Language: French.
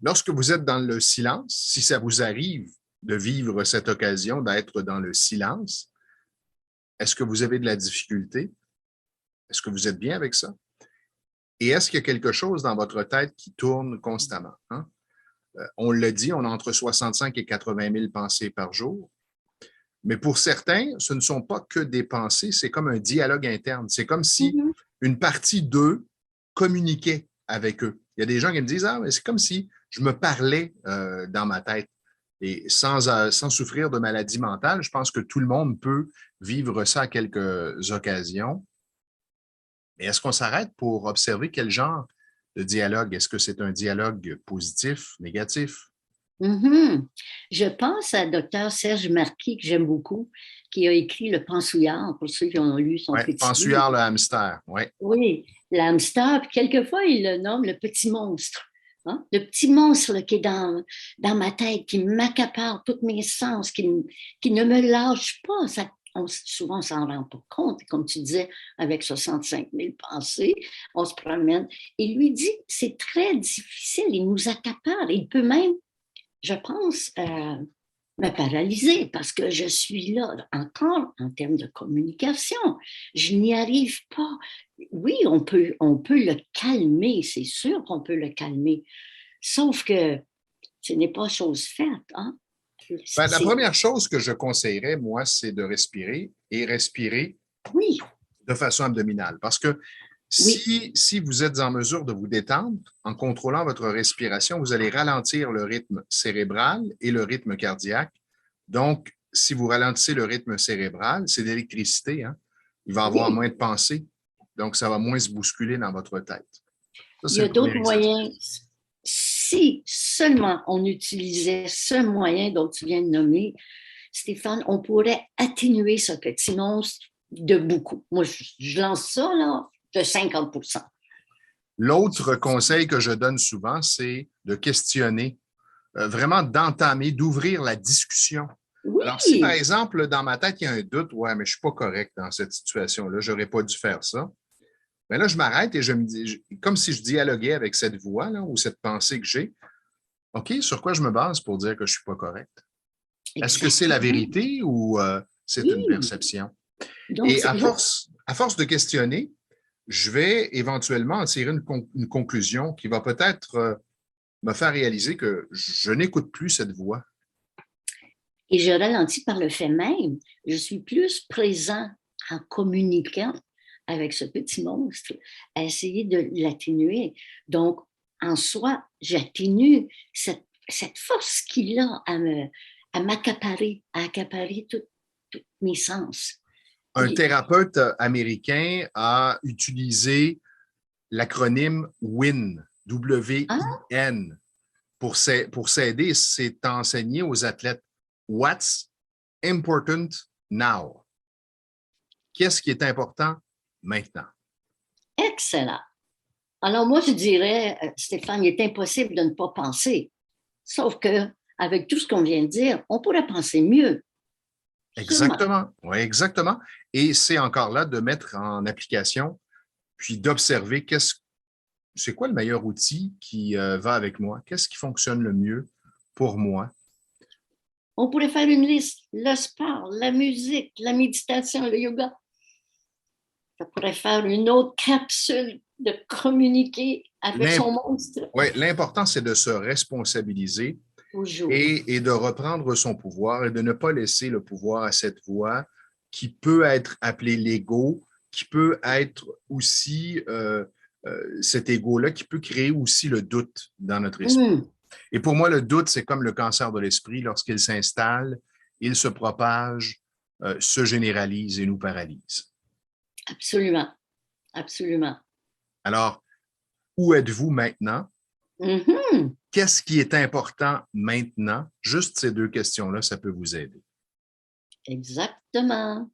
Lorsque vous êtes dans le silence, si ça vous arrive de vivre cette occasion d'être dans le silence, est-ce que vous avez de la difficulté? Est-ce que vous êtes bien avec ça? Et est-ce qu'il y a quelque chose dans votre tête qui tourne constamment? Hein? On le dit, on a entre 65 et 80 000 pensées par jour. Mais pour certains, ce ne sont pas que des pensées, c'est comme un dialogue interne. C'est comme si Mhm. une partie d'eux communiquait avec eux. Il y a des gens qui me disent, ah, mais c'est comme si je me parlais dans ma tête. Et sans souffrir de maladie mentale, je pense que tout le monde peut vivre ça à quelques occasions. Mais est-ce qu'on s'arrête pour observer quel genre de dialogue? Est-ce que c'est un dialogue positif, négatif? Mhm. Je pense à Dr. Serge Marquis, que j'aime beaucoup, qui a écrit Le Pensouillard, pour ceux qui ont lu son Oui, petit livre. Pensuyard le hamster. Oui. Oui, l'hamster, puis quelquefois, il le nomme le petit monstre. Hein? Le petit monstre là, qui est dans ma tête, qui m'accapare tous mes sens, qui ne me lâche pas. Ça, souvent, on s'en rend pas compte. Comme tu disais, avec 65 000 pensées, on se promène. Et lui dit, c'est très difficile, il nous accapare. Il peut même, je pense, me paralyser parce que je suis là encore en termes de communication. Je n'y arrive pas. Oui, on peut le calmer, c'est sûr qu'on peut le calmer. Sauf que ce n'est pas chose faite. Hein? Ben, la C'est, première chose que je conseillerais, moi, c'est de respirer et respirer oui, de façon abdominale. Parce que oui, si vous êtes en mesure de vous détendre en contrôlant votre respiration, vous allez ralentir le rythme cérébral et le rythme cardiaque. Donc, si vous ralentissez le rythme cérébral, c'est l'électricité, hein? Il va y avoir oui. moins de pensées. Donc, ça va moins se bousculer dans votre tête. Ça, Il c'est y le a premier d'autres exercice. moyens. Si seulement on utilisait ce moyen dont tu viens de nommer, Stéphane, on pourrait atténuer ce petit monstre de beaucoup. Moi, je lance ça là, de 50%. L'autre conseil que je donne souvent, c'est de questionner, vraiment d'entamer, d'ouvrir la discussion. Alors, si par Oui, exemple, dans ma tête, il y a un doute, ouais, mais je ne suis pas correct dans cette situation-là, je n'aurais pas dû faire ça. Mais là, je m'arrête et je me dis, comme si je dialoguais avec cette voix là, ou cette pensée que j'ai, OK, sur quoi je me base pour dire que je ne suis pas correct? Est-ce que c'est la exactement. vérité ou c'est une Oui. perception? Donc, Et à force de questionner, je vais éventuellement en tirer une conclusion qui va peut-être me faire réaliser que je n'écoute plus cette voix. et je ralentis par le fait même. Je suis plus présent en communiquant avec ce petit monstre, à essayer de l'atténuer. Donc, en soi, j'atténue cette force qu'il a à m'accaparer, à accaparer tous mes sens. Un thérapeute américain a utilisé l'acronyme WIN, Ah, W-I-N, pour s'aider. C'est enseigné aux athlètes. What's important now? Qu'est-ce qui est important maintenant? excellent. Alors moi, je dirais, Stéphane, il est impossible de ne pas penser. Sauf que, avec tout ce qu'on vient de dire, on pourrait penser mieux, sûrement. Exactement. Oui, exactement. Et c'est encore là de mettre en application, puis d'observer c'est quoi le meilleur outil qui va avec moi? Qu'est-ce qui fonctionne le mieux pour moi? On pourrait faire une liste, le sport, la musique, la méditation, le yoga. Ça pourrait faire une autre capsule de communiquer avec son monstre Ouais, l'important, c'est de se responsabiliser toujours. et de reprendre son pouvoir et de ne pas laisser le pouvoir à cette voix qui peut être appelée l'ego, qui peut être aussi cet ego-là, qui peut créer aussi le doute dans notre esprit. Mmh, Et pour moi, le doute, c'est comme le cancer de l'esprit. Lorsqu'il s'installe, il se propage, se généralise et nous paralyse. absolument, absolument. Alors, où êtes-vous maintenant? Mhm, Qu'est-ce qui est important maintenant? Juste ces deux questions-là, ça peut vous aider. exactement.